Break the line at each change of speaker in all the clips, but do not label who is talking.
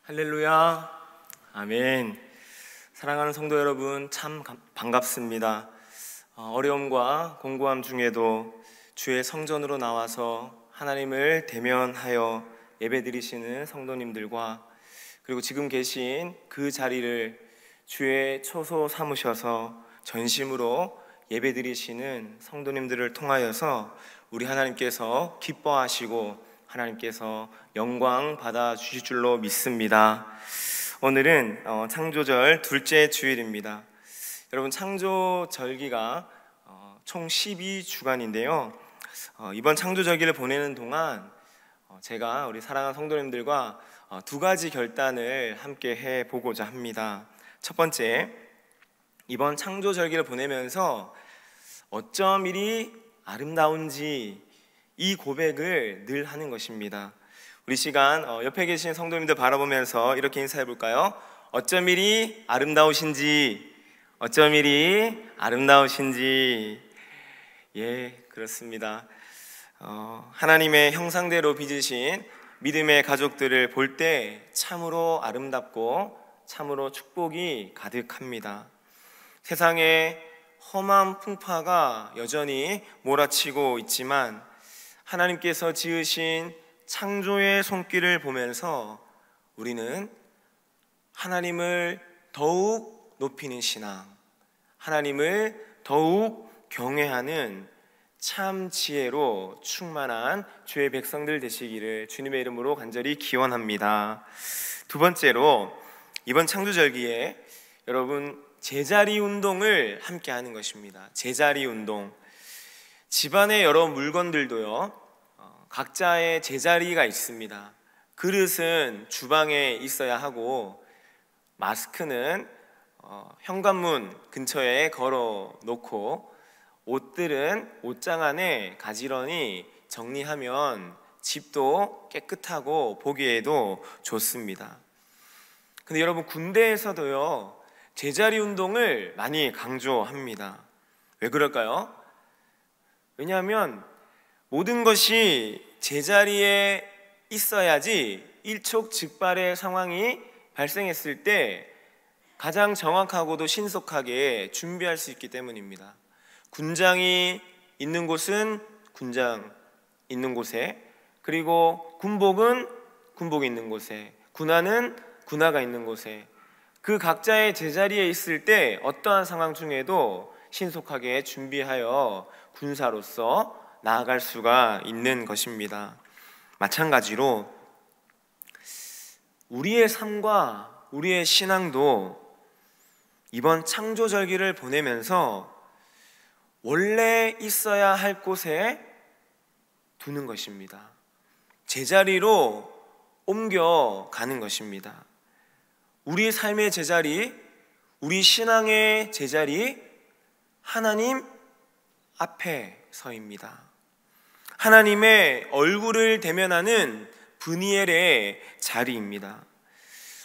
할렐루야, 아멘. 사랑하는 성도 여러분, 참 반갑습니다. 어려움과 공고함 중에도 주의 성전으로 나와서 하나님을 대면하여 예배드리시는 성도님들과, 그리고 지금 계신 그 자리를 주의 처소 삼으셔서 전심으로 예배드리시는 성도님들을 통하여서 우리 하나님께서 기뻐하시고 하나님께서 영광 받아 주실 줄로 믿습니다. 오늘은 창조절 둘째 주일입니다. 여러분, 창조절기가 총 12주간인데요. 이번 창조절기를 보내는 동안 제가 우리 사랑하는 성도님들과 두 가지 결단을 함께 해보고자 합니다. 첫 번째, 이번 창조절기를 보내면서 어쩜 이리 아름다운지 이 고백을 늘 하는 것입니다. 우리 시간 옆에 계신 성도님들 바라보면서 이렇게 인사해 볼까요? 어쩜 이리 아름다우신지, 어쩜 이리 아름다우신지. 예, 그렇습니다. 하나님의 형상대로 빚으신 믿음의 가족들을 볼 때 참으로 아름답고 참으로 축복이 가득합니다. 세상에 험한 풍파가 여전히 몰아치고 있지만 하나님께서 지으신 창조의 손길을 보면서 우리는 하나님을 더욱 높이는 신앙, 하나님을 더욱 경외하는 참 지혜로 충만한 주의 백성들 되시기를 주님의 이름으로 간절히 기원합니다. 두 번째로, 이번 창조절기에 여러분 제자리 운동을 함께 하는 것입니다. 제자리 운동. 집안의 여러 물건들도요, 각자의 제자리가 있습니다. 그릇은 주방에 있어야 하고, 마스크는 현관문 근처에 걸어 놓고, 옷들은 옷장 안에 가지런히 정리하면 집도 깨끗하고 보기에도 좋습니다. 근데 여러분, 군대에서도요, 제자리 운동을 많이 강조합니다. 왜 그럴까요? 왜냐하면 모든 것이 제자리에 있어야지 일촉즉발의 상황이 발생했을 때 가장 정확하고도 신속하게 준비할 수 있기 때문입니다. 군장이 있는 곳은 군장 있는 곳에, 그리고 군복은 군복이 있는 곳에, 군화는 군화가 있는 곳에, 그 각자의 제자리에 있을 때 어떠한 상황 중에도 신속하게 준비하여 군사로서 나아갈 수가 있는 것입니다. 마찬가지로 우리의 삶과 우리의 신앙도 이번 창조절기를 보내면서 원래 있어야 할 곳에 두는 것입니다. 제자리로 옮겨가는 것입니다. 우리 삶의 제자리, 우리 신앙의 제자리, 하나님 앞에 서입니다. 하나님의 얼굴을 대면하는 브니엘의 자리입니다.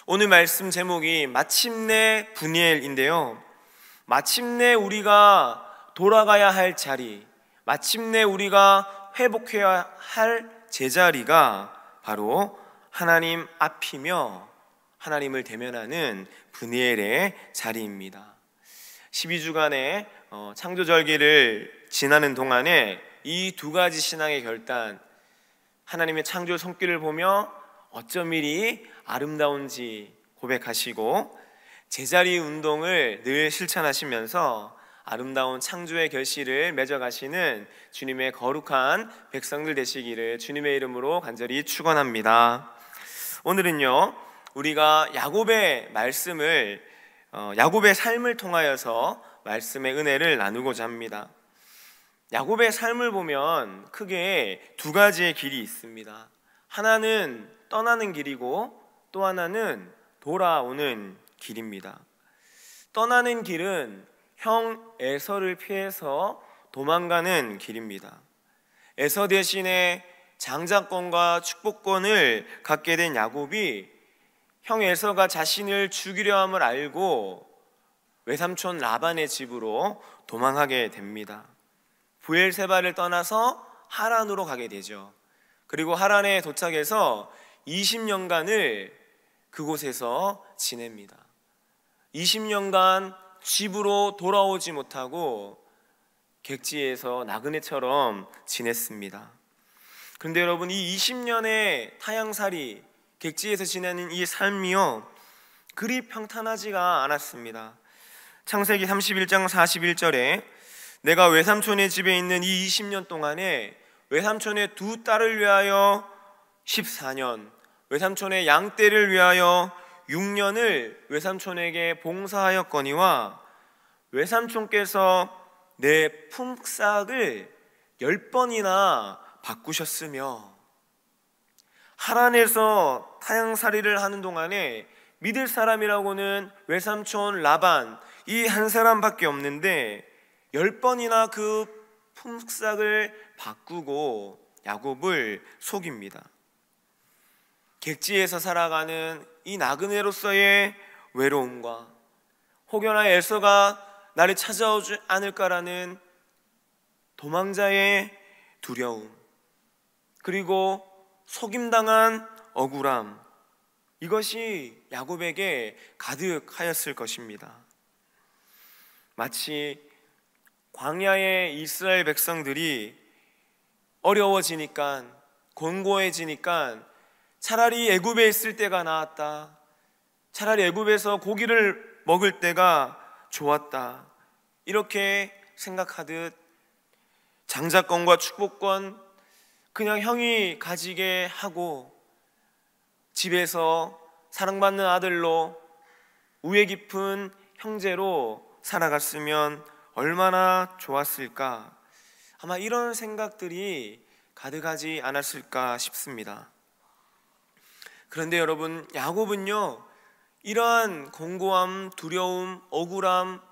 오늘 말씀 제목이 마침내 브니엘인데요, 마침내 우리가 돌아가야 할 자리, 마침내 우리가 회복해야 할 제자리가 바로 하나님 앞이며 하나님을 대면하는 브니엘의 자리입니다. 12주간의 창조절기를 지나는 동안에 이 두 가지 신앙의 결단, 하나님의 창조 손길을 보며 어쩜 이리 아름다운지 고백하시고, 제자리 운동을 늘 실천하시면서 아름다운 창조의 결실을 맺어가시는 주님의 거룩한 백성들 되시기를 주님의 이름으로 간절히 축원합니다. 오늘은요, 우리가 야곱의 말씀을, 야곱의 삶을 통하여서 말씀의 은혜를 나누고자 합니다. 야곱의 삶을 보면 크게 두 가지의 길이 있습니다. 하나는 떠나는 길이고 또 하나는 돌아오는 길입니다. 떠나는 길은 형 에서를 피해서 도망가는 길입니다. 에서 대신에 장자권과 축복권을 갖게 된 야곱이 형 에서가 자신을 죽이려 함을 알고 외삼촌 라반의 집으로 도망하게 됩니다. 브엘세바를 떠나서 하란으로 가게 되죠. 그리고 하란에 도착해서 20년간을 그곳에서 지냅니다. 20년간 집으로 돌아오지 못하고 객지에서 나그네처럼 지냈습니다. 그런데 여러분, 이 20년의 타향살이, 객지에서 지내는 이 삶이요, 그리 평탄하지가 않았습니다. 창세기 31장 41절에 내가 외삼촌의 집에 있는 이 20년 동안에 외삼촌의 두 딸을 위하여 14년, 외삼촌의 양떼를 위하여 6년을 외삼촌에게 봉사하였거니와 외삼촌께서 내 품삯을 10번이나 바꾸셨으며, 하란에서 타향살이를 하는 동안에 믿을 사람이라고는 외삼촌 라반 이 한 사람밖에 없는데 10번이나 그 품삯을 바꾸고 야곱을 속입니다. 객지에서 살아가는 이 나그네로서의 외로움과 혹여나 에서가 나를 찾아오지 않을까라는 도망자의 두려움, 그리고 속임당한 억울함, 이것이 야곱에게 가득하였을 것입니다. 마치 광야의 이스라엘 백성들이 어려워지니까, 곤고해지니까 차라리 애굽에 있을 때가 나았다, 차라리 애굽에서 고기를 먹을 때가 좋았다, 이렇게 생각하듯 장자권과 축복권 그냥 형이 가지게 하고 집에서 사랑받는 아들로 우애 깊은 형제로 살아갔으면 얼마나 좋았을까, 아마 이런 생각들이 가득하지 않았을까 싶습니다. 그런데 여러분, 야곱은요, 이러한 공고함, 두려움, 억울함,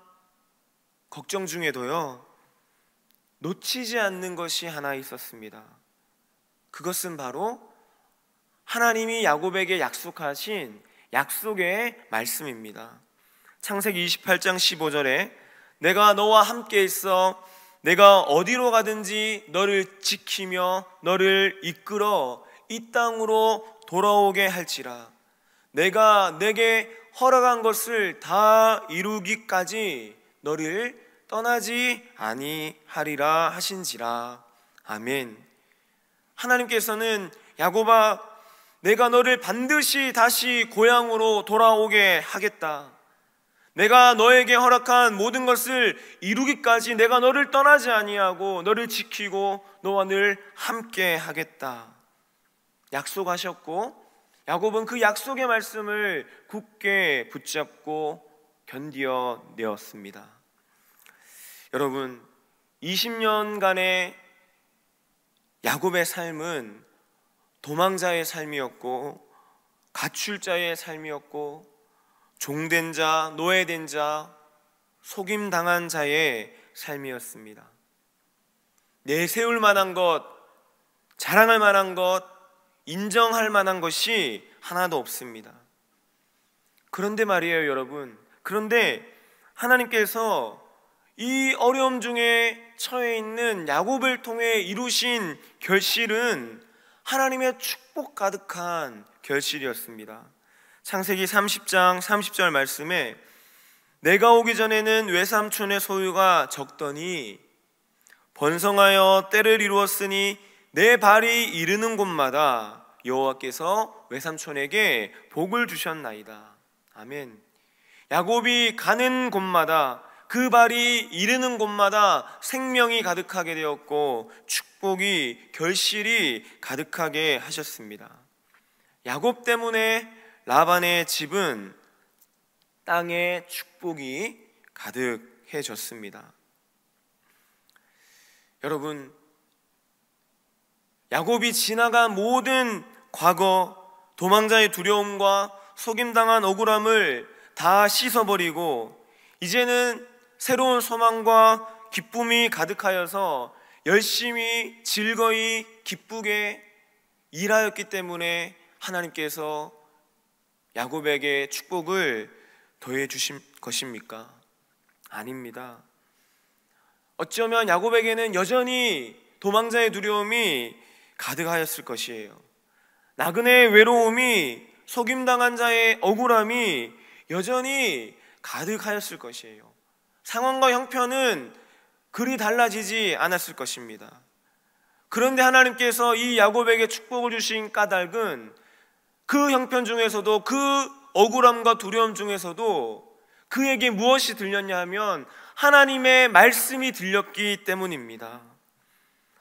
걱정 중에도요, 놓치지 않는 것이 하나 있었습니다. 그것은 바로 하나님이 야곱에게 약속하신 약속의 말씀입니다. 창세기 28장 15절에 내가 너와 함께 있어 내가 어디로 가든지 너를 지키며 너를 이끌어 이 땅으로 돌아오게 할지라. 내가 내게 허락한 것을 다 이루기까지 너를 떠나지 아니하리라 하신지라. 아멘. 하나님께서는 야곱아, 내가 너를 반드시 다시 고향으로 돌아오게 하겠다. 내가 너에게 허락한 모든 것을 이루기까지 내가 너를 떠나지 아니하고 너를 지키고 너와 늘 함께 하겠다 약속하셨고, 야곱은 그 약속의 말씀을 굳게 붙잡고 견디어내었습니다. 여러분, 20년간의 야곱의 삶은 도망자의 삶이었고, 가출자의 삶이었고, 종된 자, 노예된 자, 속임당한 자의 삶이었습니다. 내세울 만한 것, 자랑할 만한 것, 인정할 만한 것이 하나도 없습니다. 그런데 말이에요, 여러분, 그런데 하나님께서 이 어려움 중에 처해 있는 야곱을 통해 이루신 결실은 하나님의 축복 가득한 결실이었습니다. 창세기 30장 30절 말씀에 내가 오기 전에는 외삼촌의 소유가 적더니 번성하여 때를 이루었으니 내 발이 이르는 곳마다 여호와께서 외삼촌에게 복을 주셨나이다. 아멘. 야곱이 가는 곳마다, 그 발이 이르는 곳마다 생명이 가득하게 되었고 축복이, 결실이 가득하게 하셨습니다. 야곱 때문에 라반의 집은 땅에 축복이 가득해졌습니다. 여러분, 야곱이 지나간 모든 과거, 도망자의 두려움과 속임당한 억울함을 다 씻어버리고 이제는 새로운 소망과 기쁨이 가득하여서 열심히 즐거이 기쁘게 일하였기 때문에 하나님께서 야곱에게 축복을 더해 주신 것입니까? 아닙니다. 어쩌면 야곱에게는 여전히 도망자의 두려움이 가득하였을 것이에요. 나그네의 외로움이 속임당한 자의 억울함이 여전히 가득하였을 것이에요. 상황과 형편은 그리 달라지지 않았을 것입니다. 그런데 하나님께서 이 야곱에게 축복을 주신 까닭은 그 형편 중에서도, 그 억울함과 두려움 중에서도 그에게 무엇이 들렸냐 하면 하나님의 말씀이 들렸기 때문입니다.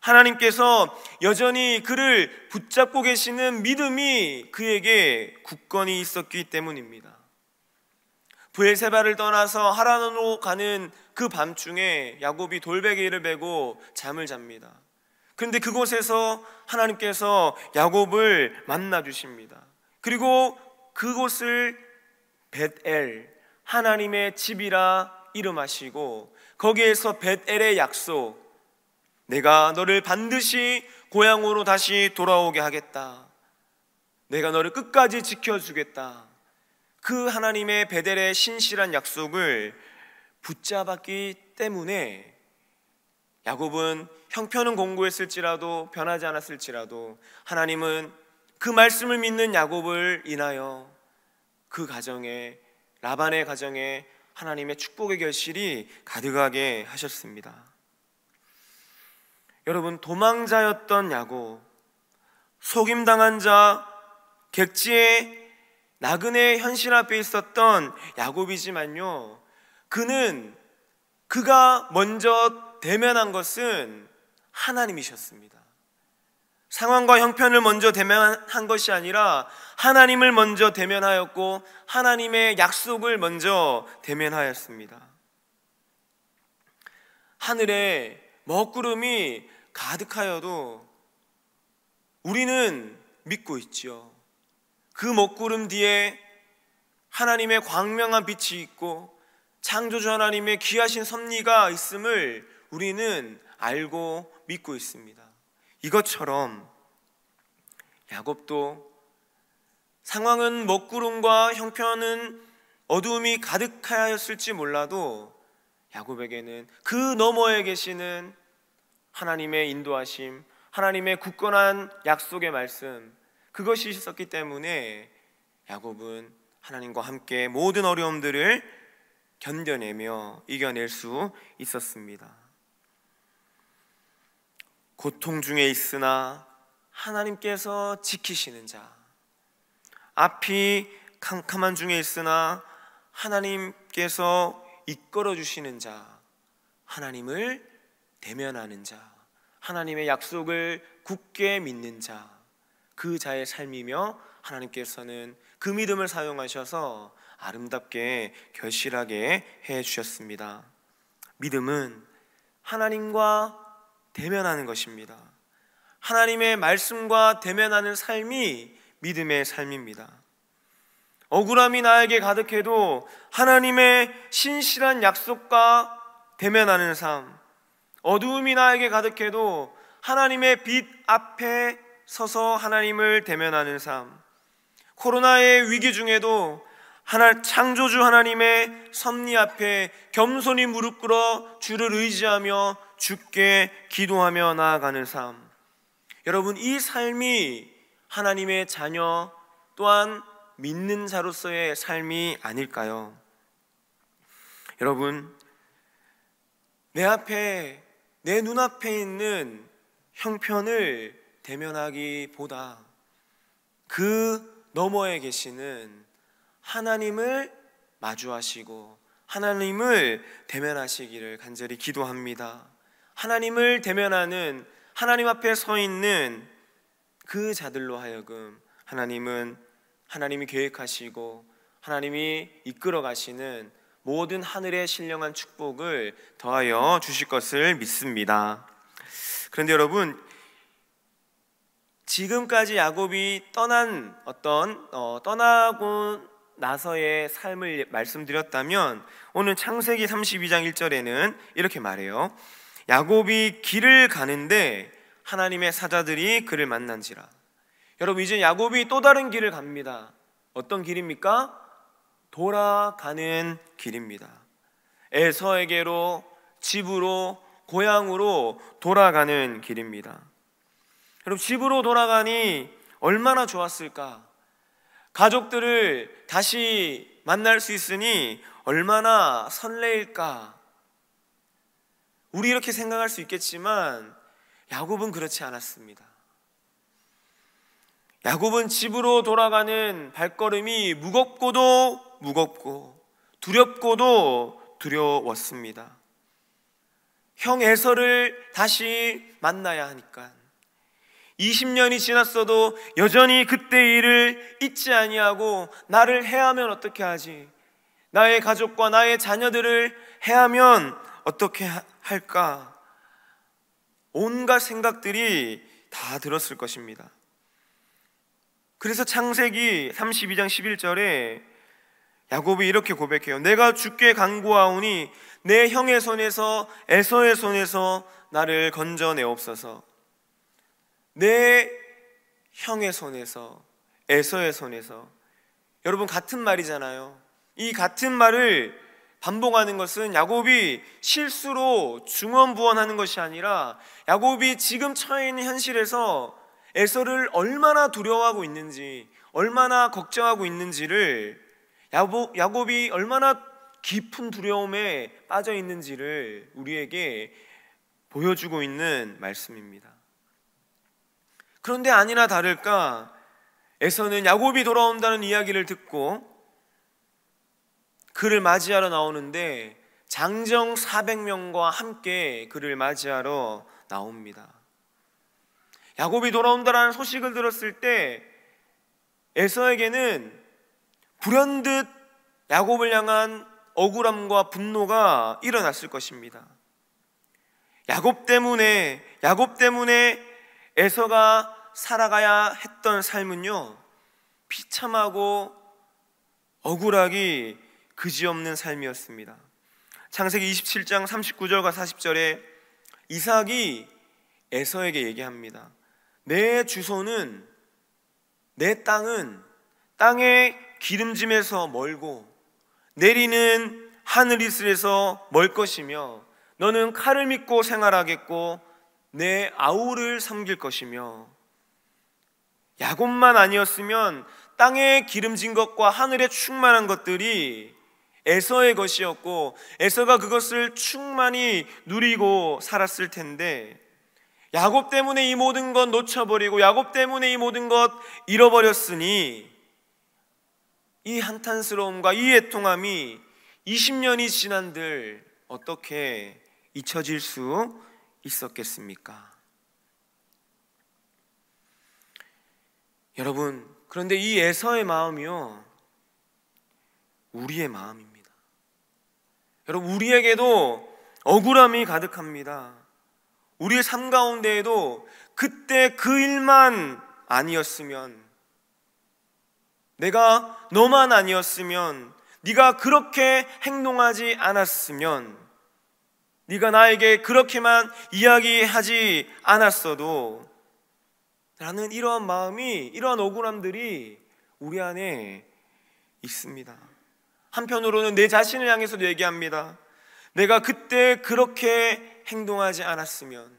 하나님께서 여전히 그를 붙잡고 계시는 믿음이 그에게 굳건히 있었기 때문입니다. 브엘세바를 떠나서 하란으로 가는 그 밤중에 야곱이 돌베개를 베고 잠을 잡니다. 그런데 그곳에서 하나님께서 야곱을 만나 주십니다. 그리고 그곳을 벳엘, 하나님의 집이라 이름하시고 거기에서 벳엘의 약속, 내가 너를 반드시 고향으로 다시 돌아오게 하겠다, 내가 너를 끝까지 지켜주겠다, 그 하나님의 벳엘의 신실한 약속을 붙잡았기 때문에 야곱은 형편은 공고했을지라도, 변하지 않았을지라도 하나님은 그 말씀을 믿는 야곱을 인하여 그 가정에, 라반의 가정에 하나님의 축복의 결실이 가득하게 하셨습니다. 여러분, 도망자였던 야곱, 속임당한 자, 객지의 나그네 현실 앞에 있었던 야곱이지만요, 그가 먼저 대면한 것은 하나님이셨습니다. 상황과 형편을 먼저 대면한 것이 아니라 하나님을 먼저 대면하였고 하나님의 약속을 먼저 대면하였습니다. 하늘에 먹구름이 가득하여도 우리는 믿고 있죠. 그 먹구름 뒤에 하나님의 광명한 빛이 있고 창조주 하나님의 귀하신 섭리가 있음을 우리는 알고 믿고 있습니다. 이것처럼 야곱도 상황은 먹구름과 형편은 어두움이 가득하였을지 몰라도 야곱에게는 그 너머에 계시는 하나님의 인도하심, 하나님의 굳건한 약속의 말씀, 그것이 있었기 때문에 야곱은 하나님과 함께 모든 어려움들을 견뎌내며 이겨낼 수 있었습니다. 고통 중에 있으나 하나님께서 지키시는 자, 앞이 캄캄한 중에 있으나 하나님께서 이끌어 주시는 자, 하나님을 대면하는 자, 하나님의 약속을 굳게 믿는 자, 그 자의 삶이며 하나님께서는 그 믿음을 사용하셔서 아름답게 결실하게 해 주셨습니다. 믿음은 하나님과 대면하는 것입니다. 하나님의 말씀과 대면하는 삶이 믿음의 삶입니다. 억울함이 나에게 가득해도 하나님의 신실한 약속과 대면하는 삶, 어두움이 나에게 가득해도 하나님의 빛 앞에 서서 하나님을 대면하는 삶, 코로나의 위기 중에도 창조주 하나님의 섭리 앞에 겸손히 무릎 꿇어 주를 의지하며 주께 기도하며 나아가는 삶, 여러분, 이 삶이 하나님의 자녀 또한 믿는 자로서의 삶이 아닐까요? 여러분, 내 눈앞에 있는 형편을 대면하기보다 그 너머에 계시는 하나님을 마주하시고 하나님을 대면하시기를 간절히 기도합니다. 하나님을 대면하는, 하나님 앞에 서 있는 그 자들로 하여금 하나님이 계획하시고 하나님이 이끌어 가시는 모든 하늘의 신령한 축복을 더하여 주실 것을 믿습니다. 그런데 여러분, 지금까지 야곱이 떠나고 나서의 삶을 말씀드렸다면 오늘 창세기 32장 1절에는 이렇게 말해요. 야곱이 길을 가는데 하나님의 사자들이 그를 만난지라. 여러분, 이제 야곱이 또 다른 길을 갑니다. 어떤 길입니까? 돌아가는 길입니다. 에서에게로, 집으로, 고향으로 돌아가는 길입니다. 여러분, 집으로 돌아가니 얼마나 좋았을까? 가족들을 다시 만날 수 있으니 얼마나 설레일까. 우리 이렇게 생각할 수 있겠지만 야곱은 그렇지 않았습니다. 야곱은 집으로 돌아가는 발걸음이 무겁고도 무겁고 두렵고도 두려웠습니다. 형 에서를 다시 만나야 하니까 20년이 지났어도 여전히 그때의 일을 잊지 아니하고 나를 해하면 어떻게 하지? 나의 가족과 나의 자녀들을 해하면 어떻게 할까? 온갖 생각들이 다 들었을 것입니다. 그래서 창세기 32장 11절에 야곱이 이렇게 고백해요. 내가 주께 간구하오니 내 형의 손에서 에서의 손에서 나를 건져내옵소서. 내 형의 손에서 에서의 손에서. 여러분, 같은 말이잖아요. 이 같은 말을 반복하는 것은 야곱이 실수로 중언부언하는 것이 아니라 야곱이 지금 처해 있는 현실에서 에서를 얼마나 두려워하고 있는지, 얼마나 걱정하고 있는지를, 야곱이 얼마나 깊은 두려움에 빠져 있는지를 우리에게 보여주고 있는 말씀입니다. 그런데 아니나 다를까 에서는 야곱이 돌아온다는 이야기를 듣고 그를 맞이하러 나오는데 장정 400명과 함께 그를 맞이하러 나옵니다. 야곱이 돌아온다라는 소식을 들었을 때 에서에게는 불현듯 야곱을 향한 억울함과 분노가 일어났을 것입니다. 야곱 때문에 에서가 살아가야 했던 삶은요, 비참하고 억울하기 그지없는 삶이었습니다. 창세기 27장 39절과 40절에 이삭이 에서에게 얘기합니다. 내 주소는, 내 땅은 땅의 기름짐에서 멀고 내리는 하늘 이슬에서 멀 것이며 너는 칼을 믿고 생활하겠고 내 아우를 섬길 것이며, 야곱만 아니었으면 땅에 기름진 것과 하늘에 충만한 것들이 에서의 것이었고 에서가 그것을 충만히 누리고 살았을 텐데, 야곱 때문에 이 모든 것 놓쳐버리고 야곱 때문에 이 모든 것 잃어버렸으니 이 한탄스러움과 이 애통함이 20년이 지난들 어떻게 잊혀질 수 있었겠습니까? 여러분, 그런데 이 에서의 마음이요, 우리의 마음입니다. 여러분, 우리에게도 억울함이 가득합니다. 우리의 삶 가운데에도 그때 그 일만 아니었으면, 내가 너만 아니었으면, 네가 그렇게 행동하지 않았으면, 네가 나에게 그렇게만 이야기하지 않았어도 라는 이러한 마음이, 이러한 억울함들이 우리 안에 있습니다. 한편으로는 내 자신을 향해서도 얘기합니다. 내가 그때 그렇게 행동하지 않았으면,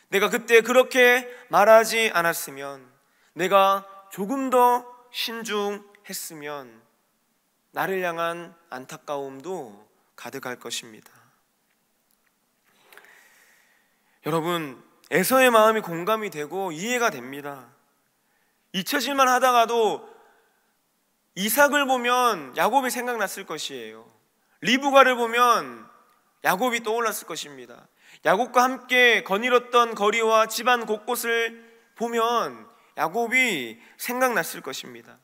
내가 그때 그렇게 말하지 않았으면, 내가 조금 더 신중했으면 나를 향한 안타까움도 가득할 것입니다. 여러분, 에서의 마음이 공감이 되고 이해가 됩니다. 잊혀질만 하다가도 이삭을 보면 야곱이 생각났을 것이에요. 리브가를 보면 야곱이 떠올랐을 것입니다. 야곱과 함께 거닐었던 거리와 집안 곳곳을 보면 야곱이 생각났을 것입니다.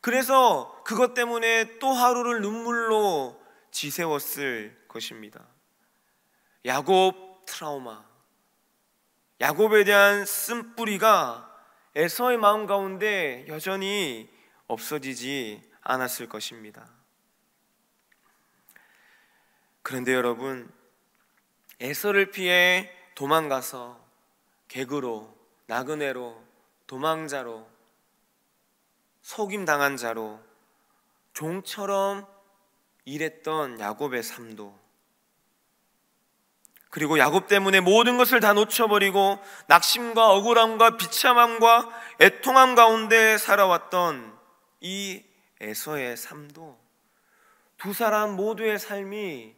그래서 그것 때문에 또 하루를 눈물로 지새웠을 것입니다. 야곱 트라우마, 야곱에 대한 쓴뿌리가 에서의 마음 가운데 여전히 없어지지 않았을 것입니다. 그런데 여러분, 에서를 피해 도망가서 객으로, 나그네로, 도망자로, 속임당한 자로 종처럼 일했던 야곱의 삶도, 그리고 야곱 때문에 모든 것을 다 놓쳐버리고 낙심과 억울함과 비참함과 애통함 가운데 살아왔던 이 에서의 삶도 두 사람 모두의 삶이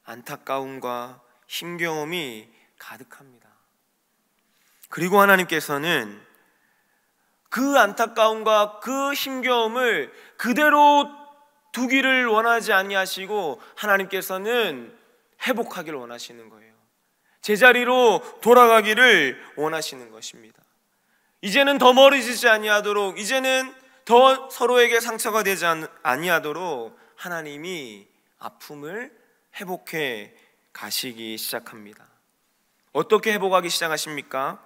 안타까움과 힘겨움이 가득합니다. 그리고 하나님께서는 그 안타까움과 그 힘겨움을 그대로 두기를 원하지 아니하시고 하나님께서는 회복하기를 원하시는 거예요. 제자리로 돌아가기를 원하시는 것입니다. 이제는 더 멀어지지 아니하도록, 이제는 더 서로에게 상처가 되지 아니하도록 하나님이 아픔을 회복해 가시기 시작합니다. 어떻게 회복하기 시작하십니까?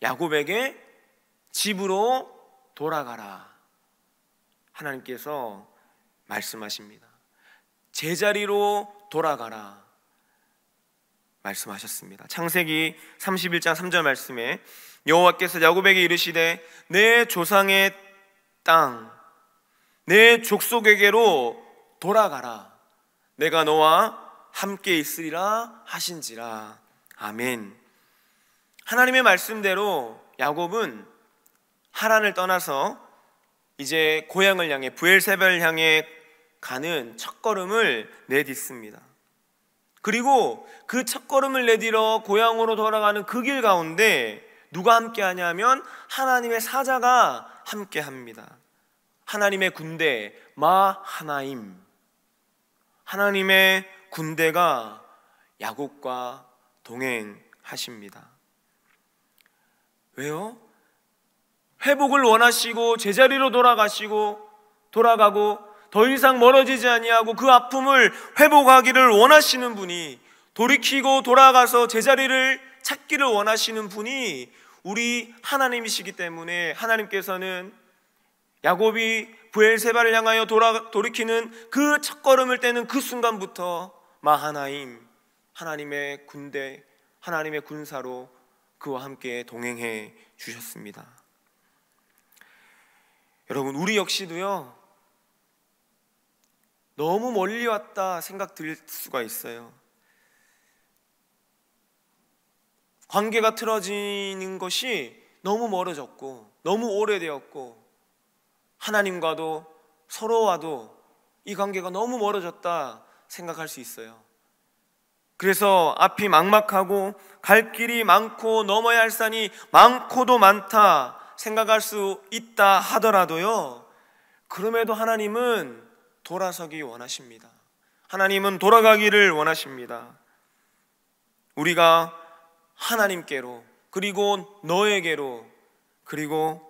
야곱에게 집으로 돌아가라, 하나님께서 말씀하십니다. 제자리로 돌아가라 말씀하셨습니다. 창세기 31장 3절 말씀에 여호와께서 야곱에게 이르시되 내 조상의 땅, 내 족속에게로 돌아가라. 내가 너와 함께 있으리라 하신지라. 아멘. 하나님의 말씀대로 야곱은 하란을 떠나서 이제 고향을 향해, 브엘세바를 향해 가는 첫걸음을 내딛습니다. 그리고 그 첫걸음을 내딛어 고향으로 돌아가는 그 길 가운데 누가 함께 하냐면 하나님의 사자가 함께 합니다. 하나님의 군대 마하나임, 하나님의 군대가 야곱과 동행하십니다. 왜요? 회복을 원하시고 제자리로 돌아가고 더 이상 멀어지지 아니하고 그 아픔을 회복하기를 원하시는 분이, 돌이키고 돌아가서 제자리를 찾기를 원하시는 분이 우리 하나님이시기 때문에 하나님께서는 야곱이 브엘세바를 향하여 돌이키는 그 첫걸음을 떼는 그 순간부터 마하나임, 하나님의 군대, 하나님의 군사로 그와 함께 동행해 주셨습니다. 여러분, 우리 역시도요, 너무 멀리 왔다 생각 들 수가 있어요. 관계가 틀어지는 것이 너무 멀어졌고 너무 오래되었고 하나님과도 서로와도 이 관계가 너무 멀어졌다 생각할 수 있어요. 그래서 앞이 막막하고 갈 길이 많고 넘어야 할 산이 많고도 많다 생각할 수 있다 하더라도요, 그럼에도 하나님은 돌아서기 원하십니다. 하나님은 돌아가기를 원하십니다. 우리가 하나님께로, 그리고 너에게로, 그리고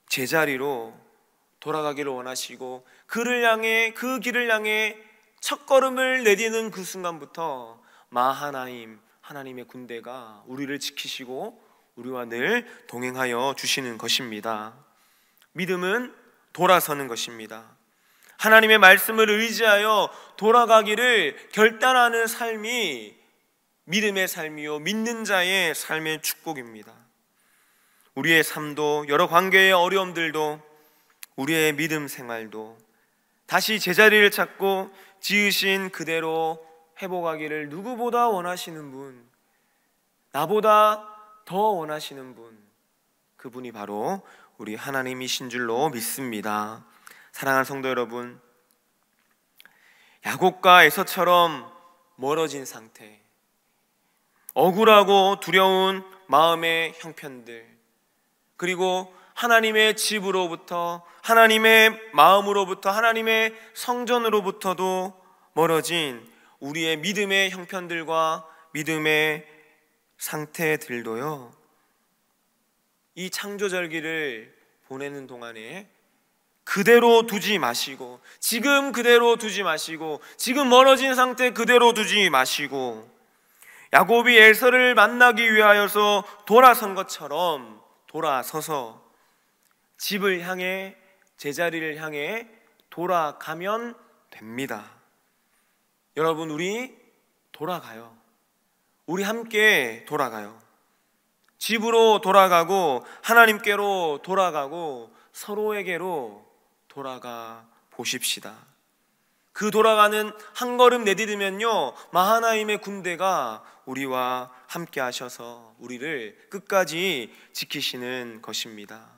제자리로 돌아가기를 원하시고 그를 향해, 그 길을 향해 첫걸음을 내딛는 그 순간부터 마하나임, 하나님의 군대가 우리를 지키시고 우리와 늘 동행하여 주시는 것입니다. 믿음은 돌아서는 것입니다. 하나님의 말씀을 의지하여 돌아가기를 결단하는 삶이 믿음의 삶이요, 믿는 자의 삶의 축복입니다. 우리의 삶도, 여러 관계의 어려움들도, 우리의 믿음 생활도 다시 제자리를 찾고 지으신 그대로 회복하기를 누구보다 원하시는 분, 나보다 더 원하시는 분, 그분이 바로 우리 하나님이신 줄로 믿습니다. 사랑하는 성도 여러분, 야곱과 에서처럼 멀어진 상태, 억울하고 두려운 마음의 형편들, 그리고 하나님의 집으로부터, 하나님의 마음으로부터, 하나님의 성전으로부터도 멀어진 우리의 믿음의 형편들과 믿음의 상태들도요, 이 창조절기를 보내는 동안에 그대로 두지 마시고, 지금 그대로 두지 마시고, 지금 멀어진 상태 그대로 두지 마시고, 야곱이 에서를 만나기 위하여서 돌아선 것처럼 돌아서서 집을 향해, 제자리를 향해 돌아가면 됩니다. 여러분, 우리 돌아가요. 우리 함께 돌아가요. 집으로 돌아가고 하나님께로 돌아가고 서로에게로 돌아가 보십시다. 그 돌아가는 한 걸음 내디디면요, 마하나임의 군대가 우리와 함께 하셔서 우리를 끝까지 지키시는 것입니다.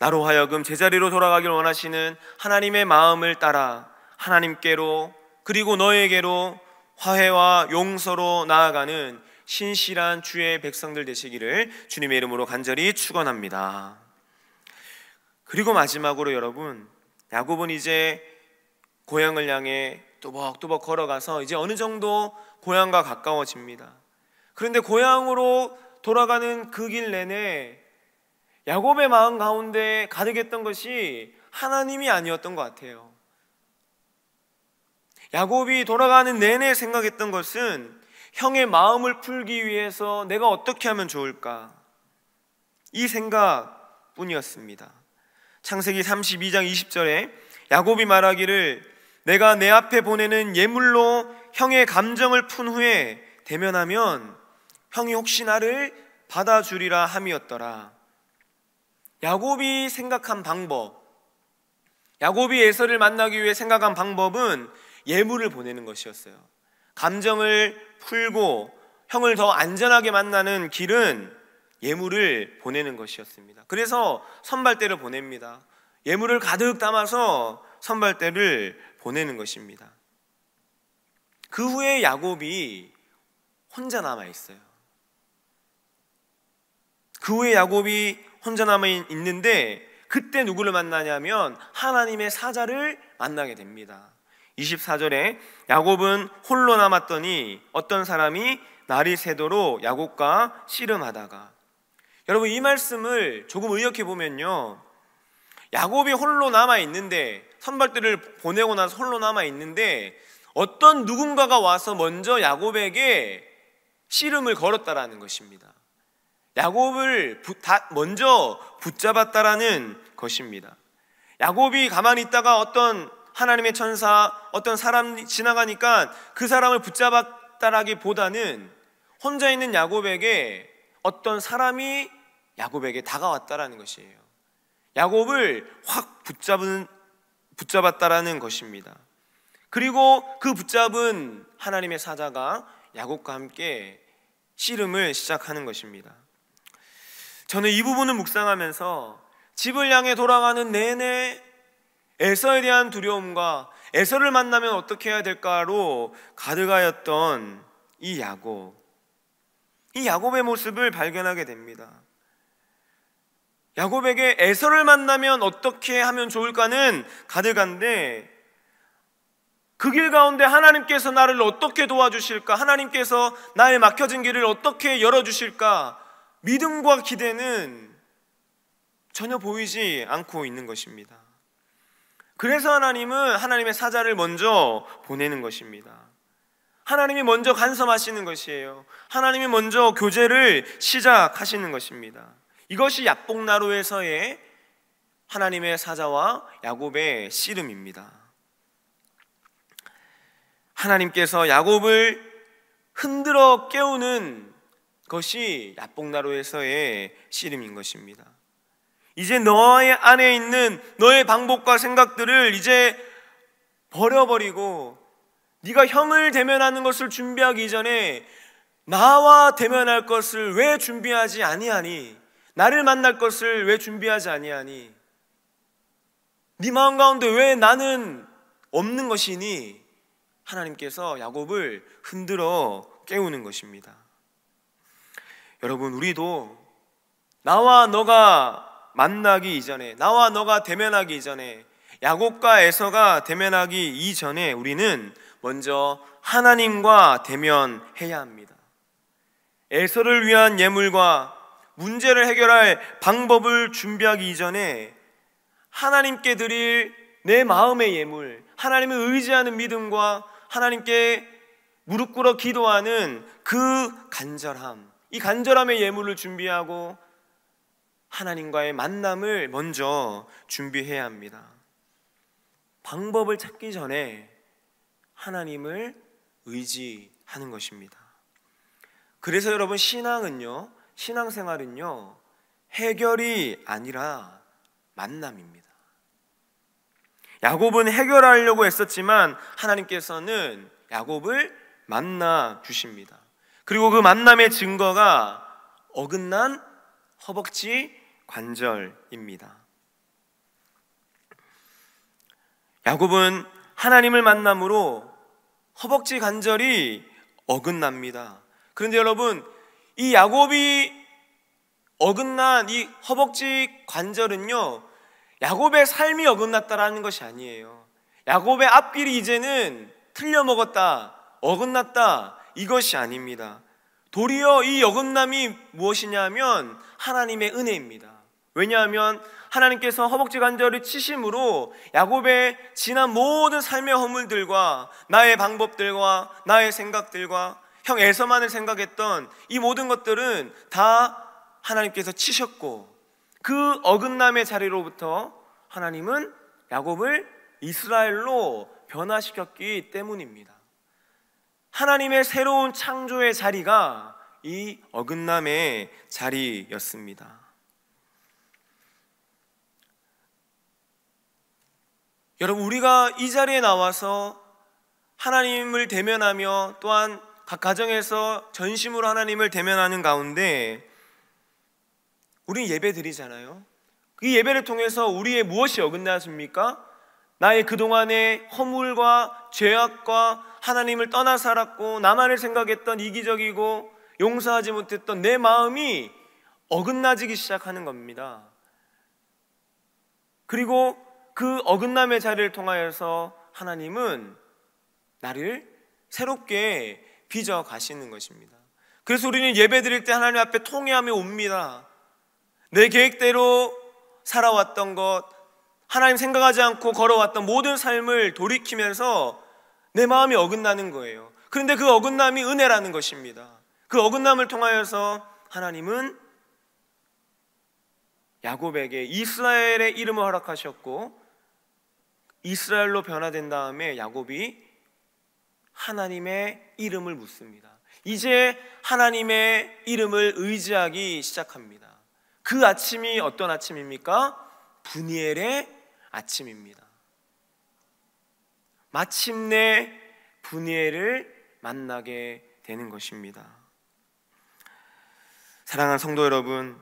나로 하여금 제자리로 돌아가길 원하시는 하나님의 마음을 따라 하나님께로 그리고 너에게로 화해와 용서로 나아가는 신실한 주의 백성들 되시기를 주님의 이름으로 간절히 축원합니다. 그리고 마지막으로 여러분, 야곱은 이제 고향을 향해 또박또박 걸어가서 이제 어느 정도 고향과 가까워집니다. 그런데 고향으로 돌아가는 그 길 내내 야곱의 마음 가운데 가득했던 것이 하나님이 아니었던 것 같아요. 야곱이 돌아가는 내내 생각했던 것은 형의 마음을 풀기 위해서 내가 어떻게 하면 좋을까, 이 생각뿐이었습니다. 창세기 32장 20절에 야곱이 말하기를 내가 내 앞에 보내는 예물로 형의 감정을 푼 후에 대면하면 형이 혹시 나를 받아주리라 함이었더라. 야곱이 생각한 방법, 야곱이 에서를 만나기 위해 생각한 방법은 예물을 보내는 것이었어요. 감정을 풀고 형을 더 안전하게 만나는 길은 예물을 보내는 것이었습니다. 그래서 선발대를 보냅니다. 예물을 가득 담아서 선발대를 보내는 것입니다. 그 후에 야곱이 혼자 남아 있어요. 그 후에 야곱이 혼자 남아 있는데 그때 누구를 만나냐면 하나님의 사자를 만나게 됩니다. 24절에 야곱은 홀로 남았더니 어떤 사람이 날이 새도록 야곱과 씨름하다가, 여러분 이 말씀을 조금 의역해 보면요, 야곱이 홀로 남아 있는데, 선발대를 보내고 나서 홀로 남아 있는데 어떤 누군가가 와서 먼저 야곱에게 씨름을 걸었다라는 것입니다. 야곱을 먼저 붙잡았다라는 것입니다. 야곱이 가만히 있다가 어떤 하나님의 천사, 어떤 사람이 지나가니까 그 사람을 붙잡았다라기보다는 혼자 있는 야곱에게 어떤 사람이 야곱에게 다가왔다라는 것이에요. 야곱을 확 붙잡았다라는 것입니다. 그리고 그 붙잡은 하나님의 사자가 야곱과 함께 씨름을 시작하는 것입니다. 저는 이 부분을 묵상하면서 집을 향해 돌아가는 내내 에서에 대한 두려움과 에서를 만나면 어떻게 해야 될까로 가득하였던 이 야곱의 모습을 발견하게 됩니다. 야곱에게 에서를 만나면 어떻게 하면 좋을까는 가득한데 그 길 가운데 하나님께서 나를 어떻게 도와주실까, 하나님께서 나의 막혀진 길을 어떻게 열어주실까, 믿음과 기대는 전혀 보이지 않고 있는 것입니다. 그래서 하나님은 하나님의 사자를 먼저 보내는 것입니다. 하나님이 먼저 간섭하시는 것이에요. 하나님이 먼저 교제를 시작하시는 것입니다. 이것이 야복나루에서의 하나님의 사자와 야곱의 씨름입니다. 하나님께서 야곱을 흔들어 깨우는 것이 야복나루에서의 씨름인 것입니다. 이제 너의 안에 있는 너의 방법과 생각들을 이제 버려버리고 네가 형을 대면하는 것을 준비하기 전에 나와 대면할 것을 왜 준비하지 아니하니? 나를 만날 것을 왜 준비하지 아니하니? 네 마음 가운데 왜 나는 없는 것이니? 하나님께서 야곱을 흔들어 깨우는 것입니다. 여러분, 우리도 나와 너가 만나기 이전에, 나와 너가 대면하기 이전에, 야곱과 에서가 대면하기 이전에 우리는 먼저 하나님과 대면해야 합니다. 에서를 위한 예물과 문제를 해결할 방법을 준비하기 이전에 하나님께 드릴 내 마음의 예물, 하나님을 의지하는 믿음과 하나님께 무릎 꿇어 기도하는 그 간절함, 이 간절함의 예물을 준비하고 하나님과의 만남을 먼저 준비해야 합니다. 방법을 찾기 전에 하나님을 의지하는 것입니다. 그래서 여러분, 신앙생활은요 해결이 아니라 만남입니다. 야곱은 해결하려고 했었지만 하나님께서는 야곱을 만나 주십니다. 그리고 그 만남의 증거가 어긋난 허벅지 관절입니다. 야곱은 하나님을 만남으로 허벅지 관절이 어긋납니다. 그런데 여러분, 이 야곱이 어긋난 이 허벅지 관절은요, 야곱의 삶이 어긋났다라는 것이 아니에요. 야곱의 앞길이 이제는 틀려먹었다, 어긋났다, 이것이 아닙니다. 도리어 이 어긋남이 무엇이냐면 하나님의 은혜입니다. 왜냐하면 하나님께서 허벅지 관절을 치심으로 야곱의 지난 모든 삶의 허물들과 나의 방법들과 나의 생각들과 형 에서만을 생각했던 이 모든 것들은 다 하나님께서 치셨고, 그 어긋남의 자리로부터 하나님은 야곱을 이스라엘로 변화시켰기 때문입니다. 하나님의 새로운 창조의 자리가 이 어긋남의 자리였습니다. 여러분, 우리가 이 자리에 나와서 하나님을 대면하며 또한 각 가정에서 전심으로 하나님을 대면하는 가운데 우리는 예배 드리잖아요. 그 예배를 통해서 우리의 무엇이 어긋났습니까? 나의 그동안의 허물과 죄악과 하나님을 떠나 살았고 나만을 생각했던 이기적이고 용서하지 못했던 내 마음이 어긋나지기 시작하는 겁니다. 그리고 그 어긋남의 자리를 통하여서 하나님은 나를 새롭게 빚어 가시는 것입니다. 그래서 우리는 예배 드릴 때 하나님 앞에 통회하며 옵니다. 내 계획대로 살아왔던 것, 하나님 생각하지 않고 걸어왔던 모든 삶을 돌이키면서 내 마음이 어긋나는 거예요. 그런데 그 어긋남이 은혜라는 것입니다. 그 어긋남을 통하여서 하나님은 야곱에게 이스라엘의 이름을 허락하셨고, 이스라엘로 변화된 다음에 야곱이 하나님의 이름을 묻습니다. 이제 하나님의 이름을 의지하기 시작합니다. 그 아침이 어떤 아침입니까? 분이엘의 아침입니다. 마침내 분이엘을 만나게 되는 것입니다. 사랑하는 성도 여러분,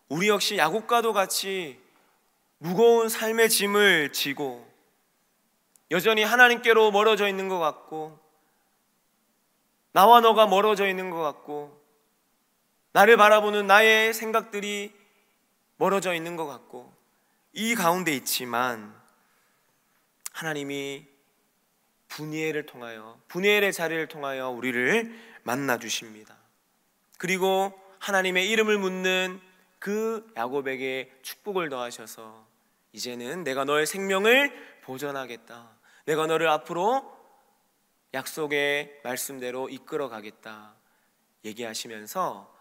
우리 역시 야곱과도 같이 무거운 삶의 짐을 지고 여전히 하나님께로 멀어져 있는 것 같고, 나와 너가 멀어져 있는 것 같고, 나를 바라보는 나의 생각들이 멀어져 있는 것 같고, 이 가운데 있지만 하나님이 분이엘을 통하여, 분이엘의 자리를 통하여 우리를 만나 주십니다. 그리고 하나님의 이름을 묻는 그 야곱에게 축복을 더하셔서 이제는 내가 너의 생명을 보존하겠다, 내가 너를 앞으로 약속의 말씀대로 이끌어 가겠다 얘기하시면서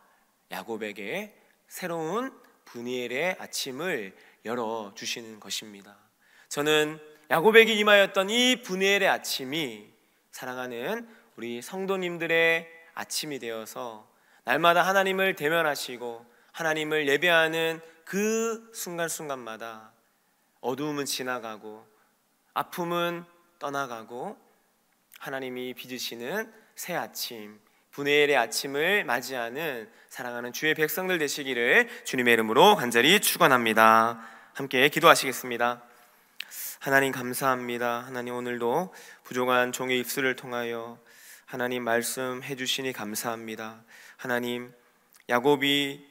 야곱에게 새로운 분이엘의 아침을 열어주시는 것입니다. 저는 야곱에게 임하였던 이 분이엘의 아침이 사랑하는 우리 성도님들의 아침이 되어서 날마다 하나님을 대면하시고 하나님을 예배하는 그 순간순간마다 어두움은 지나가고 아픔은 떠나가고 하나님이 빚으시는 새 아침, 분이엘의 아침을 맞이하는 사랑하는 주의 백성들 되시기를 주님의 이름으로 간절히 축원합니다. 함께 기도하시겠습니다. 하나님 감사합니다. 하나님, 오늘도 부족한 종의 입술을 통하여 하나님 말씀해 주시니 감사합니다. 하나님, 야곱이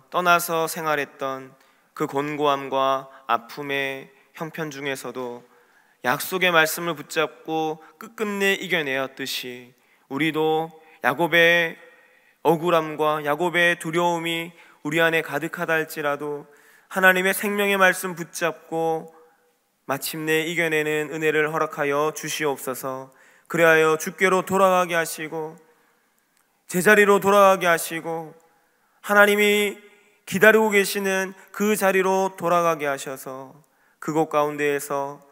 떠나서 생활했던 그 곤고함과 아픔의 형편 중에서도 약속의 말씀을 붙잡고 끝끝내 이겨내었듯이 우리도 야곱의 억울함과 야곱의 두려움이 우리 안에 가득하다 할지라도 하나님의 생명의 말씀 붙잡고 마침내 이겨내는 은혜를 허락하여 주시옵소서. 그리하여 주께로 돌아가게 하시고 제자리로 돌아가게 하시고 하나님이 기다리고 계시는 그 자리로 돌아가게 하셔서 그곳 가운데에서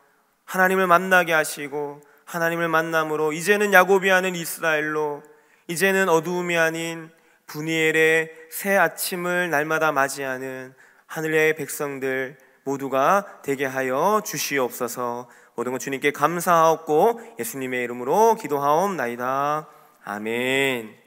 하나님을 만나게 하시고 하나님을 만남으로 이제는 야곱이 아닌 이스라엘로, 이제는 어두움이 아닌 분이엘의 새 아침을 날마다 맞이하는 하늘의 백성들 모두가 되게 하여 주시옵소서. 모든 것 주님께 감사하옵고 예수님의 이름으로 기도하옵나이다. 아멘.